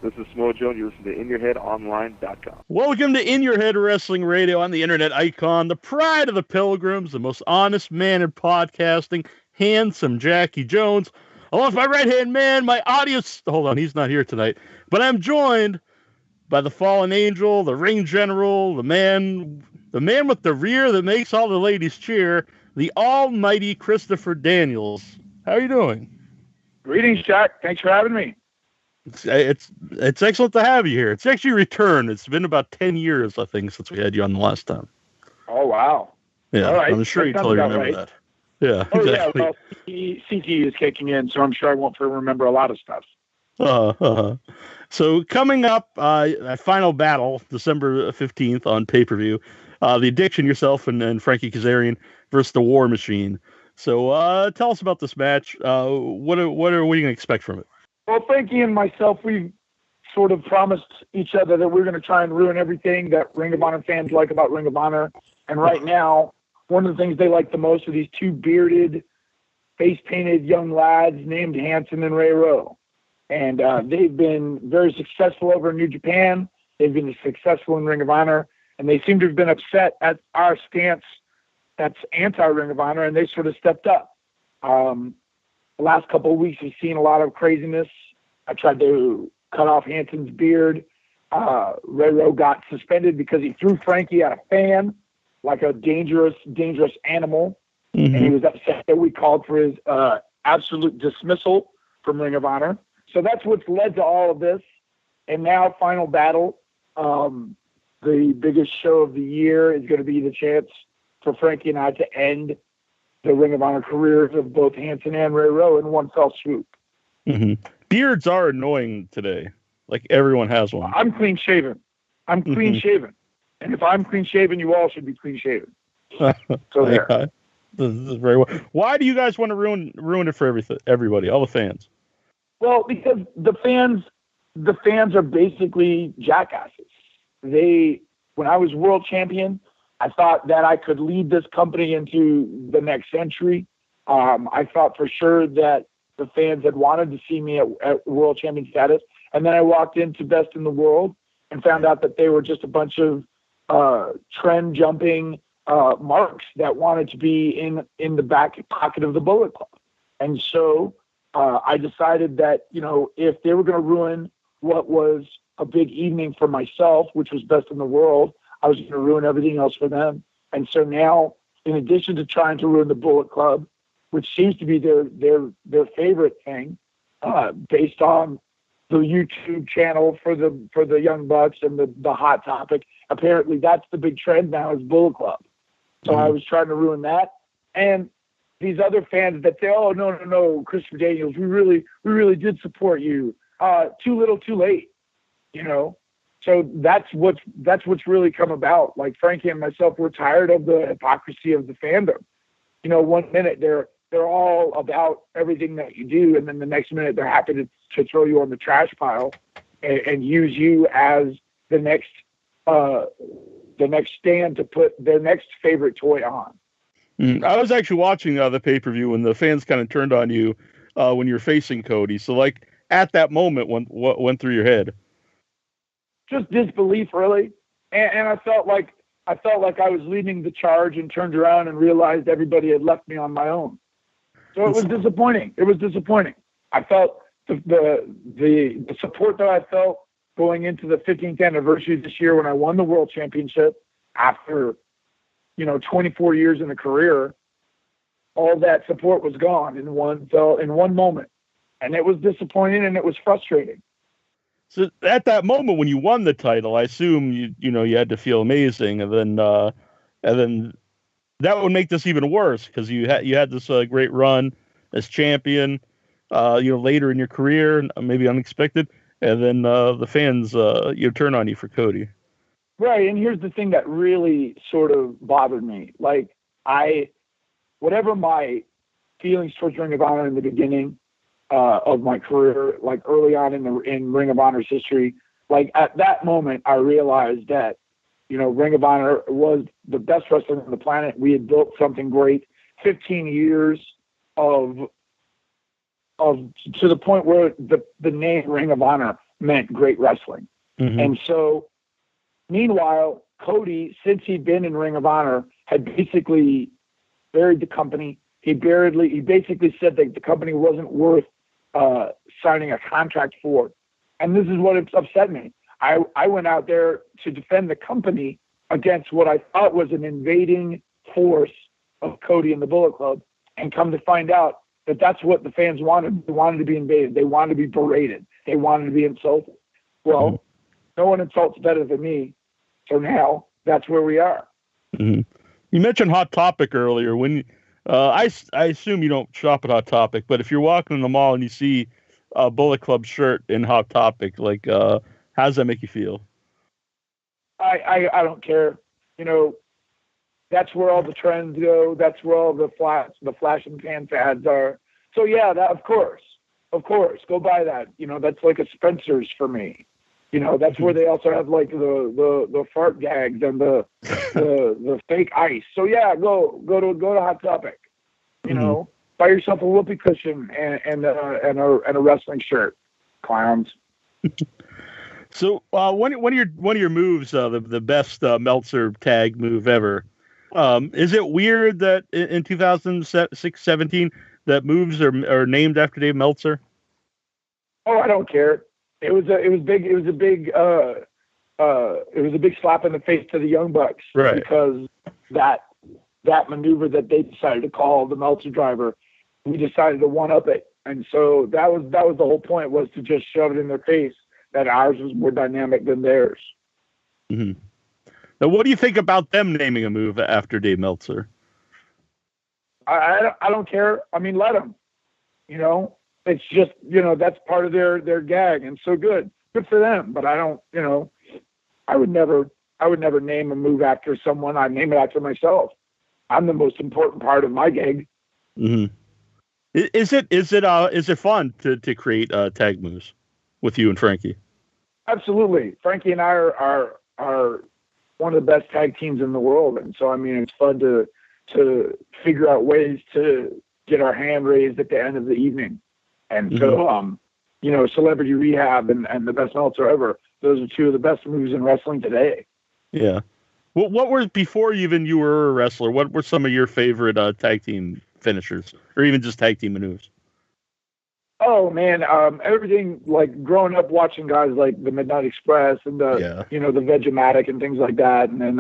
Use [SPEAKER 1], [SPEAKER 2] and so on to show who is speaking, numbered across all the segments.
[SPEAKER 1] This is Smojo, and you listen to InYourHeadOnline.com.
[SPEAKER 2] Welcome to In Your Head Wrestling Radio on the internet icon, the pride of the pilgrims, the most honest man in podcasting, handsome Jackie Jones. Along with my right-hand man, my audience. Hold on, he's not here tonight. But I'm joined by the fallen angel, the ring general, the man with the rear that makes all the ladies cheer, the almighty Christopher Daniels. How are you doing?
[SPEAKER 3] Greetings, Jack. Thanks for having me.
[SPEAKER 2] It's excellent to have you here. It's actually returned. It's been about 10 years, I think, since we had you on the last time.
[SPEAKER 3] Oh, wow.
[SPEAKER 2] Yeah,
[SPEAKER 3] all right.
[SPEAKER 2] I'm sure you totally remember that. Yeah,
[SPEAKER 3] oh,
[SPEAKER 2] exactly.
[SPEAKER 3] Yeah, well, CT is kicking in, so I'm sure I won't remember a lot of stuff.
[SPEAKER 2] So coming up, at Final Battle, December 15th on pay-per-view, The Addiction, yourself, and Frankie Kazarian versus the War Machine. So tell us about this match. What are you going to expect from it?
[SPEAKER 3] Well, Frankie and myself, we've sort of promised each other that we're going to try and ruin everything that Ring of Honor fans like about Ring of Honor. And right now, one of the things they like the most are these two bearded, face-painted young lads named Hanson and Ray Row. And they've been very successful over in New Japan. They've been successful in Ring of Honor. And they seem to have been upset at our stance that's anti-Ring of Honor, and they sort of stepped up. The last couple of weeks, we've seen a lot of craziness. I tried to cut off Hanson's beard. Ray Row got suspended because he threw Frankie at a fan like a dangerous animal. Mm-hmm. And he was upset that we called for his absolute dismissal from Ring of Honor. So that's what's led to all of this. And now Final Battle, the biggest show of the year, is going to be the chance for Frankie and I to end the Ring of Honor careers of both Hanson and Ray Row in one fell swoop.
[SPEAKER 2] Mm-hmm. Beards are annoying today. Like, everyone has one.
[SPEAKER 3] I'm clean shaven. I'm clean shaven. And if I'm clean shaven, you all should be clean shaven. So there.
[SPEAKER 2] This is very well. Why do you guys want to ruin it for everybody, all the fans?
[SPEAKER 3] Well, because the fans are basically jackasses. When I was world champion, I thought that I could lead this company into the next century. I thought for sure that the fans had wanted to see me at world champion status. And then I walked into Best in the World and found out that they were just a bunch of trend jumping marks that wanted to be in the back pocket of the Bullet Club. And so I decided that, if they were going to ruin what was a big evening for myself, which was Best in the World, I was going to ruin everything else for them. And so now, in addition to trying to ruin the Bullet Club, which seems to be their favorite thing, based on the YouTube channel for the Young Bucks and the Hot Topic, apparently that's the big trend now is Bullet Club. So I was trying to ruin that. And these other fans that say, "Oh, no, Christopher Daniels, we really did support you. Too little, too late," So that's what's really come about. Like, Frankie and myself, we're tired of the hypocrisy of the fandom. 1 minute they're all about everything that you do, and then the next minute they're happy to throw you on the trash pile and use you as the next stand to put their next favorite toy on.
[SPEAKER 2] I was actually watching the pay-per-view when the fans kind of turned on you when you were facing Cody. So, like, at that moment, what went through your head?
[SPEAKER 3] Just disbelief, really. And I felt like I was leading the charge and turned around and realized everybody had left me on my own. So it was disappointing. I felt the support that I felt going into the 15th anniversary this year when I won the World Championship after, 24 years in a career, all that support was gone in one moment. And it was disappointing and it was frustrating.
[SPEAKER 2] So at that moment when you won the title, I assume you had to feel amazing, and then that would make this even worse because you had this great run as champion, later in your career, maybe unexpected, and then the fans turn on you for Cody.
[SPEAKER 3] Right, and here's the thing that really sort of bothered me. Like, whatever my feelings towards Ring of Honor in the beginning of my career, like early on in Ring of Honor's history, like at that moment, I realized that, Ring of Honor was the best wrestling on the planet. We had built something great, 15 years of to the point where the name Ring of Honor meant great wrestling.
[SPEAKER 2] Mm-hmm.
[SPEAKER 3] And so, meanwhile, Cody, since he'd been in Ring of Honor, had basically buried the company. He basically said that the company wasn't worth signing a contract for. And this is what upset me. I went out there to defend the company against what I thought was an invading force of Cody and the Bullet Club, and come to find out that that's what the fans wanted. They wanted to be invaded. They wanted to be berated. They wanted to be insulted. Well, no one insults better than me. So now that's where we are.
[SPEAKER 2] Mm-hmm. You mentioned Hot Topic earlier. When I assume you don't shop at Hot Topic, but if you're walking in the mall and you see a Bullet Club shirt in Hot Topic, like, how does that make you feel?
[SPEAKER 3] I don't care. You know, that's where all the trends go. That's where all the flash and pan fads are. So yeah, that of course, go buy that. You know, that's like a Spencer's for me. You know, that's where they also have like the fart gags and the fake ice. So yeah, go to Hot Topic. You know, buy yourself a whoopee cushion and a wrestling shirt, clowns.
[SPEAKER 2] So one of your moves, the best Meltzer tag move ever. Is it weird that in 2016-17 that moves are named after Dave Meltzer?
[SPEAKER 3] Oh, I don't care. It was a big slap in the face to the Young Bucks,
[SPEAKER 2] right?
[SPEAKER 3] Because that maneuver that they decided to call the Meltzer driver, we decided to one up it, and so that was the whole point, was to just shove it in their face that ours was more dynamic than theirs.
[SPEAKER 2] Mm-hmm. Now, what do you think about them naming a move after Dave Meltzer?
[SPEAKER 3] I don't care. I mean, let them. You know, it's just, you know, that's part of their gag, and so good for them. But I don't, you know, I would never name a move after someone. I name it after myself. I'm the most important part of my gig.
[SPEAKER 2] Mm-hmm. Is it fun to create tag moves with you and Frankie?
[SPEAKER 3] Absolutely. Frankie and I are one of the best tag teams in the world, and so I mean, it's fun to figure out ways to get our hand raised at the end of the evening. And so, you know, Celebrity Rehab and the best Meltzer ever, those are two of the best moves in wrestling today.
[SPEAKER 2] Yeah. What were, before you were a wrestler, what were some of your favorite tag team finishers, or even just tag team moves?
[SPEAKER 3] Oh man, everything, like growing up watching guys like the Midnight Express and you know, the Vegematic and things like that, and then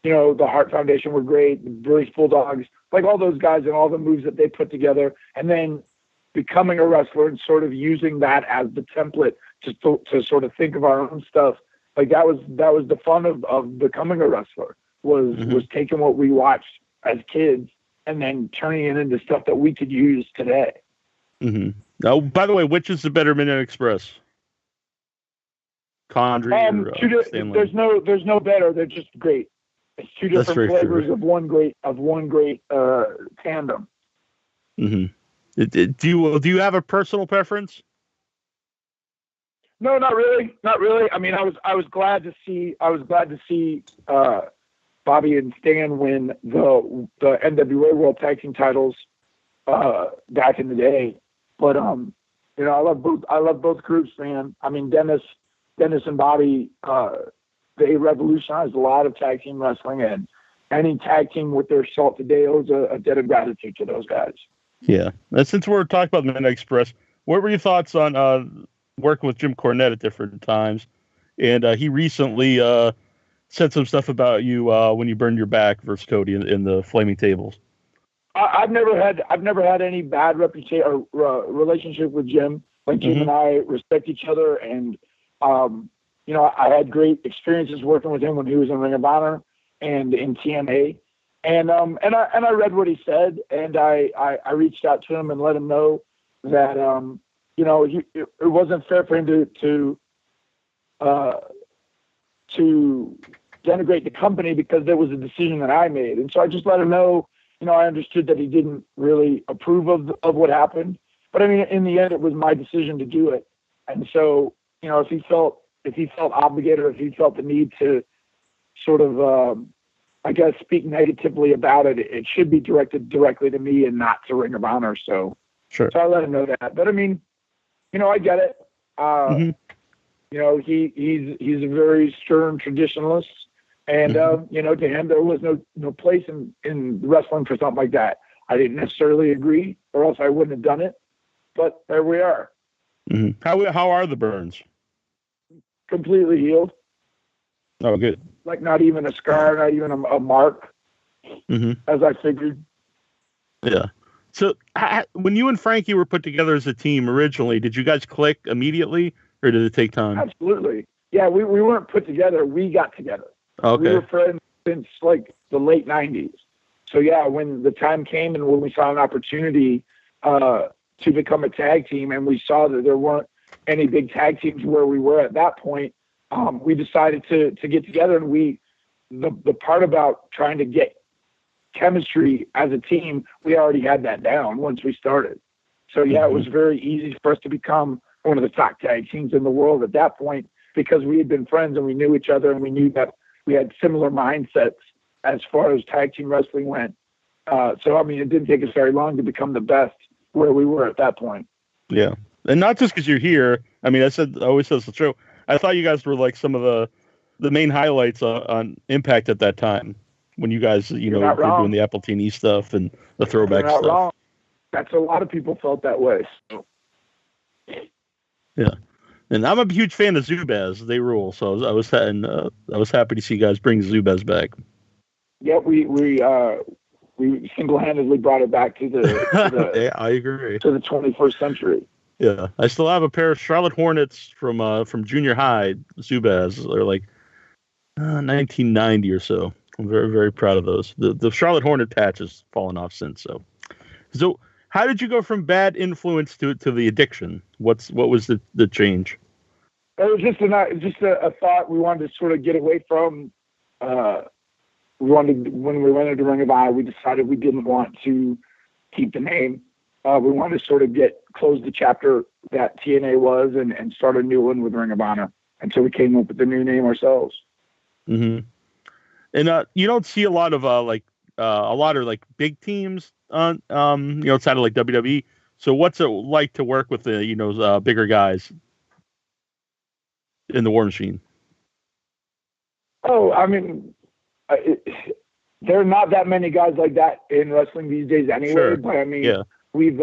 [SPEAKER 3] you know, the Hart Foundation were great, the British Bulldogs, like all those guys and all the moves that they put together, and then becoming a wrestler and sort of using that as the template to sort of think of our own stuff. Like that was the fun of becoming a wrestler, was taking what we watched as kids and then turning it into stuff that we could use today.
[SPEAKER 2] Mm-hmm. Now, by the way, which is the better Midnight Express? Condrey or Stanley? There's no better. They're just great. It's two different flavors of one great tandem. Mm-hmm. Do you have a personal preference?
[SPEAKER 3] No, not really. Not really. I mean, I was glad to see Bobby and Stan win the NWA World Tag Team titles back in the day. But you know, I love both groups, man. I mean, Dennis and Bobby, they revolutionized a lot of tag team wrestling, and any tag team with their salt today owes a debt of gratitude to those guys. Yeah.
[SPEAKER 2] Since we're talking about the Midnight Express, what were your thoughts on working with Jim Cornette at different times? And he recently said some stuff about you when you burned your back versus Cody in the Flaming Tables.
[SPEAKER 3] I've never had any bad reputation or relationship with Jim. Like Jim and I respect each other, and you know, I had great experiences working with him when he was in Ring of Honor and in TNA. And I read what he said, and I reached out to him and let him know that you know, it wasn't fair for him to denigrate the company because there was a decision that I made. And so I just let him know, you know, I understood that he didn't really approve of what happened, but I mean, in the end, it was my decision to do it. And so, you know, if he felt obligated, or if he felt the need to sort of, I guess, speak negatively about it, it should be directed directly to me and not to Ring of Honor. So,
[SPEAKER 2] sure.
[SPEAKER 3] So I let him know that. But I mean, you know, I get it. You know, he's a very stern traditionalist, and you know, to him there was no place in wrestling for something like that. I didn't necessarily agree, or else I wouldn't have done it. But there we are.
[SPEAKER 2] Mm-hmm. How are the burns?
[SPEAKER 3] Completely healed.
[SPEAKER 2] Oh, good.
[SPEAKER 3] Like not even a scar, not even a mark, as I figured.
[SPEAKER 2] Yeah. So when you and Frankie were put together as a team originally, did you guys click immediately, or did it take time?
[SPEAKER 3] Absolutely. Yeah, we weren't put together. We got together.
[SPEAKER 2] Okay.
[SPEAKER 3] We were friends since like the late 90s. So yeah, when the time came and when we saw an opportunity to become a tag team, and we saw that there weren't any big tag teams where we were at that point, we decided to get together. And the part about trying to get chemistry as a team, we already had that down once we started. So yeah, it was very easy for us to become one of the top tag teams in the world at that point, because we had been friends and we knew each other, and we knew that we had similar mindsets as far as tag team wrestling went. So I mean, it didn't take us very long to become the best where we were at that point.
[SPEAKER 2] Yeah. And not just because you're here. I mean, I always said the show. I thought you guys were like some of the main highlights on Impact at that time, when you guys, you know, were doing the Apple TV stuff and the throwback
[SPEAKER 3] You're not
[SPEAKER 2] stuff.
[SPEAKER 3] wrong. That's a lot of people felt that way. So.
[SPEAKER 2] Yeah. And I'm a huge fan of Zubaz. They rule. So I was happy to see you guys bring Zubaz back.
[SPEAKER 3] Yeah, we single-handedly brought it back to the
[SPEAKER 2] yeah, I agree.
[SPEAKER 3] To the 21st century.
[SPEAKER 2] Yeah, I still have a pair of Charlotte Hornets from junior high. Zubaz. They're like 1990 or so. I'm very, very proud of those. The Charlotte Hornet patch has fallen off since. So how did you go from bad influence to the addiction? What was the change?
[SPEAKER 3] It was just a thought we wanted to sort of get away from. When we went into Ring of Honor, we decided we didn't want to keep the name. We wanted to sort of close the chapter that TNA was and start a new one with Ring of Honor. And so we came up with the new name ourselves.
[SPEAKER 2] Mm-hmm. And you don't see a lot of big teams on outside of like WWE. So what's it like to work with the bigger guys in the War Machine?
[SPEAKER 3] Oh, I mean, there are not that many guys like that in wrestling these days anyway.
[SPEAKER 2] Sure.
[SPEAKER 3] But I mean, we've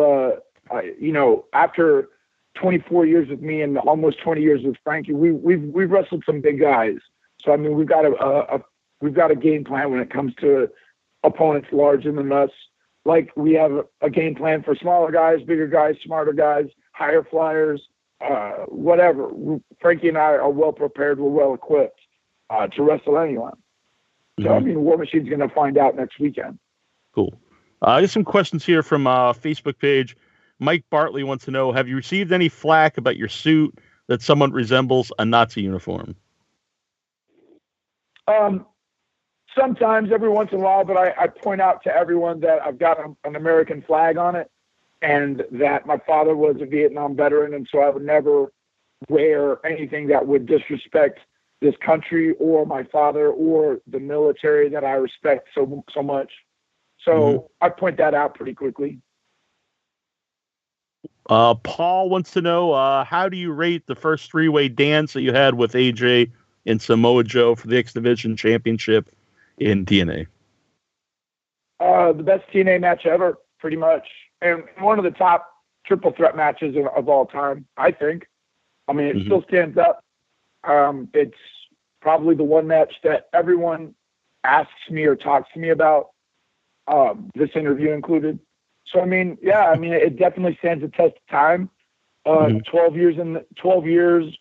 [SPEAKER 3] after 24 years with me and almost 20 years with Frankie, we've wrestled some big guys. So I mean, we've got a game plan when it comes to opponents larger than us. Like we have a game plan for smaller guys, bigger guys, smarter guys, higher flyers, whatever. Frankie and I are well prepared. We're well equipped to wrestle anyone. So I mean, War Machine's going to find out next weekend.
[SPEAKER 2] Cool. I got some questions here from Facebook page. Mike Bartley wants to know: have you received any flack about your suit that somewhat resembles a Nazi uniform?
[SPEAKER 3] Sometimes, every once in a while, but I point out to everyone that I've got an American flag on it, and that my father was a Vietnam veteran, and so I would never wear anything that would disrespect this country or my father or the military that I respect so much. So I point that out pretty quickly.
[SPEAKER 2] Paul wants to know, how do you rate the first three-way dance that you had with AJ and Samoa Joe for the X Division Championship in TNA?
[SPEAKER 3] The best TNA match ever, pretty much. And one of the top triple threat matches of all time, I think. I mean, it still stands up. It's probably the one match that everyone asks me or talks to me about, this interview included. So, I mean, yeah, it definitely stands the test of time. 12 years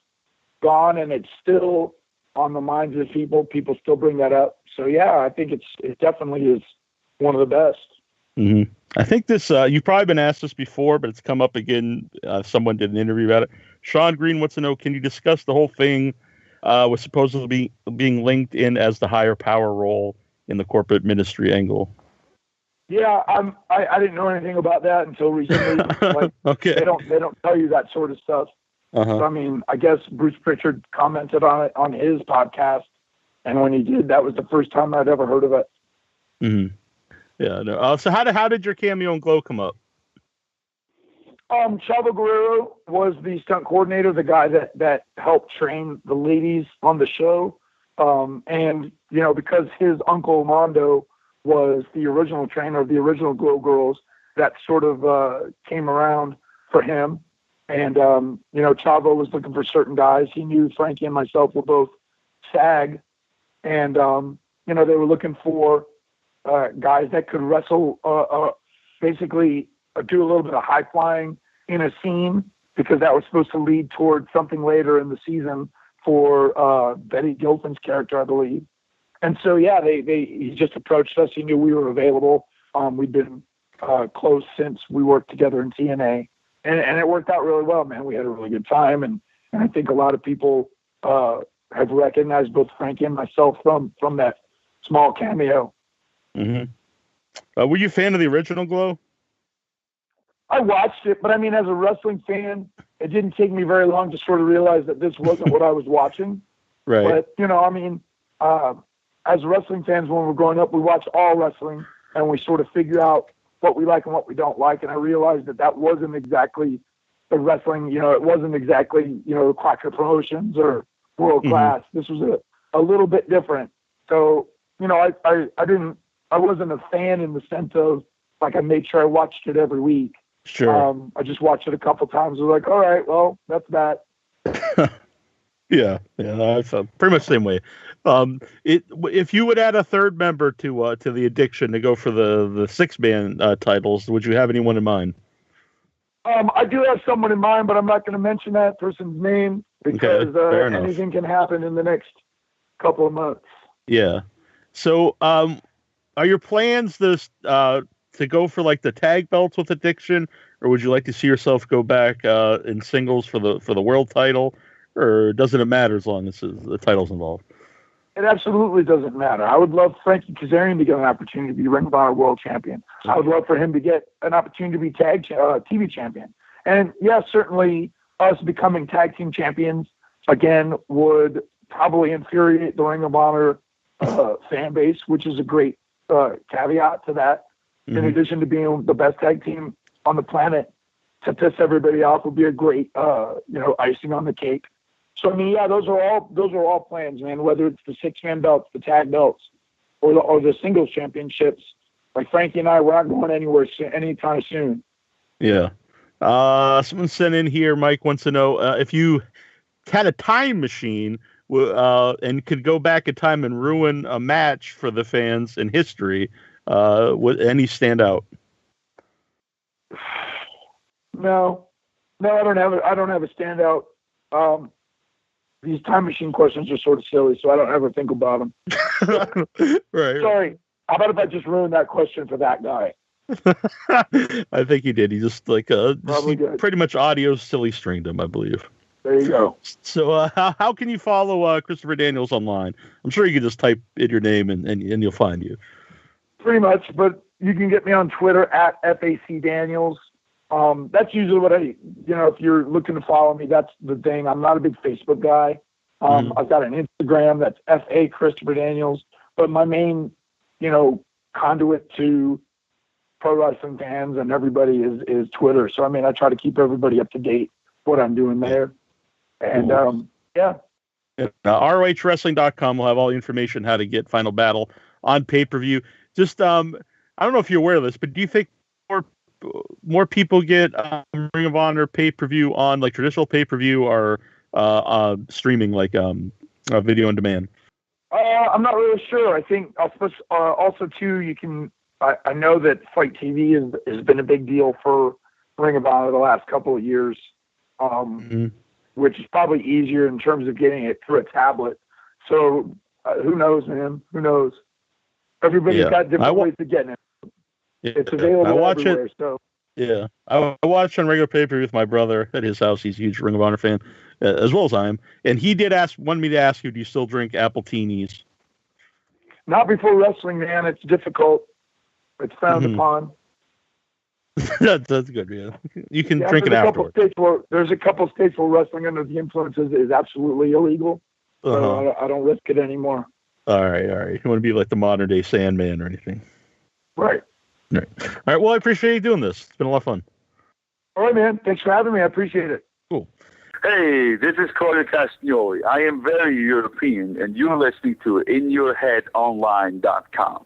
[SPEAKER 3] gone, and it's still on the minds of people. People still bring that up. So, yeah, I think it definitely is one of the best.
[SPEAKER 2] Mm-hmm. I think this, you've probably been asked this before, but it's come up again. Someone did an interview about it. Sean Green wants to know, can you discuss the whole thing with supposedly being linked in as the higher power role in the corporate ministry angle?
[SPEAKER 3] Yeah, I didn't know anything about that until recently. Like,
[SPEAKER 2] okay.
[SPEAKER 3] They don't tell you that sort of stuff. So, I mean, I guess Bruce Pritchard commented on it on his podcast, and when he did, that was the first time I'd ever heard of it.
[SPEAKER 2] Mm-hmm. Yeah. No. So how did your cameo in Glow come up?
[SPEAKER 3] Chavo Guerrero was the stunt coordinator, the guy that helped train the ladies on the show. And, because his uncle Mondo was the original trainer of the original Glow Girls, that sort of came around for him. And, Chavo was looking for certain guys. He knew Frankie and myself were both SAG. And, they were looking for guys that could wrestle, basically do a little bit of high flying in a scene, because that was supposed to lead towards something later in the season for Betty Gilpin's character, I believe. And so, he just approached us. He knew we were available. We'd been close since we worked together in TNA. And it worked out really well, man. We had a really good time. And I think a lot of people have recognized both Frankie and myself from that small cameo.
[SPEAKER 2] Mm-hmm. Were you a fan of the original Glow?
[SPEAKER 3] I watched it, but I mean, as a wrestling fan, it didn't take me very long to sort of realize that this wasn't what I was watching.
[SPEAKER 2] Right.
[SPEAKER 3] But, as wrestling fans, when we're growing up, we watch all wrestling and we sort of figure out what we like and what we don't like. And I realized that wasn't exactly the wrestling, it wasn't exactly, the Quacker Promotions or World Class. Mm-hmm. This was a little bit different. So, I wasn't a fan in the sense of, like, I made sure I watched it every week.
[SPEAKER 2] Sure.
[SPEAKER 3] I just watched it a couple times. I was like, all right, well, that's that.
[SPEAKER 2] Yeah, I felt pretty much the same way. If you would add a third member to the Addiction to go for the 6-man titles, would you have anyone in mind?
[SPEAKER 3] I do have someone in mind, but I'm not going to mention that person's name because anything can happen in the next couple of months.
[SPEAKER 2] Yeah. So, are your plans to go for like the tag belts with Addiction, or would you like to see yourself go back in singles for the world title, or doesn't it matter as long as the title's involved?
[SPEAKER 3] It absolutely doesn't matter. I would love Frankie Kazarian to get an opportunity to be Ring of Honor World Champion. I would love for him to get an opportunity to be tag TV champion. And yes, certainly us becoming tag team champions again would probably infuriate the Ring of Honor fan base, which is a great caveat to that. Mm-hmm. In addition to being the best tag team on the planet, to piss everybody off would be a great, icing on the cake. So I mean, those are all plans, man. Whether it's the 6-man belts, the tag belts, or the singles championships, like Frankie and I, we're not going anywhere anytime soon.
[SPEAKER 2] Yeah. Someone sent in here. Mike wants to know if you had a time machine and could go back in time and ruin a match for the fans in history. Would any stand out?
[SPEAKER 3] No, I don't have a standout. These time machine questions are sort of silly, so I don't ever think about them.
[SPEAKER 2] Right.
[SPEAKER 3] Sorry. How about if I just ruined that question for that guy?
[SPEAKER 2] I think he did. He just pretty much audio silly stringed him, I believe.
[SPEAKER 3] There you go.
[SPEAKER 2] So how can you follow Christopher Daniels online? I'm sure you can just type in your name and you'll find you.
[SPEAKER 3] Pretty much, but you can get me on Twitter at FAC Daniels. That's usually what if you're looking to follow me, that's the thing. I'm not a big Facebook guy. I've got an Instagram that's FA Christopher Daniels, but my main, conduit to pro wrestling fans and everybody is Twitter. So, I mean, I try to keep everybody up to date what I'm doing there. And,
[SPEAKER 2] ROHWrestling.com will have all the information how to get Final Battle on pay-per-view. Just, I don't know if you're aware of this, but do you think more people get Ring of Honor pay-per-view on like traditional pay-per-view or streaming like video on demand?
[SPEAKER 3] I'm not really sure. I think also too, you can, I know that Fight TV has been a big deal for Ring of Honor the last couple of years, which is probably easier in terms of getting it through a tablet. So who knows, man? Who knows? Everybody's got different ways of getting it.
[SPEAKER 2] Yeah,
[SPEAKER 3] it's available everywhere. So
[SPEAKER 2] yeah, I watch on regular pay-per-view with my brother at his house. He's a huge Ring of Honor fan, as well as I am. And he wanted me to ask you, do you still drink apple teenies?
[SPEAKER 3] Not before wrestling, man. It's difficult. It's frowned upon.
[SPEAKER 2] That's good, yeah. You can drink it afterwards.
[SPEAKER 3] There's a couple states where wrestling under the influences is absolutely illegal. So I don't risk it anymore.
[SPEAKER 2] All right. You want to be like the modern day Sandman or anything?
[SPEAKER 3] Right.
[SPEAKER 2] All right. Well, I appreciate you doing this. It's been a lot of fun.
[SPEAKER 3] All right, man. Thanks for having me. I appreciate it.
[SPEAKER 2] Cool.
[SPEAKER 4] Hey, this is Cody Castagnoli. I am very European, and you're listening to InYourHeadOnline.com.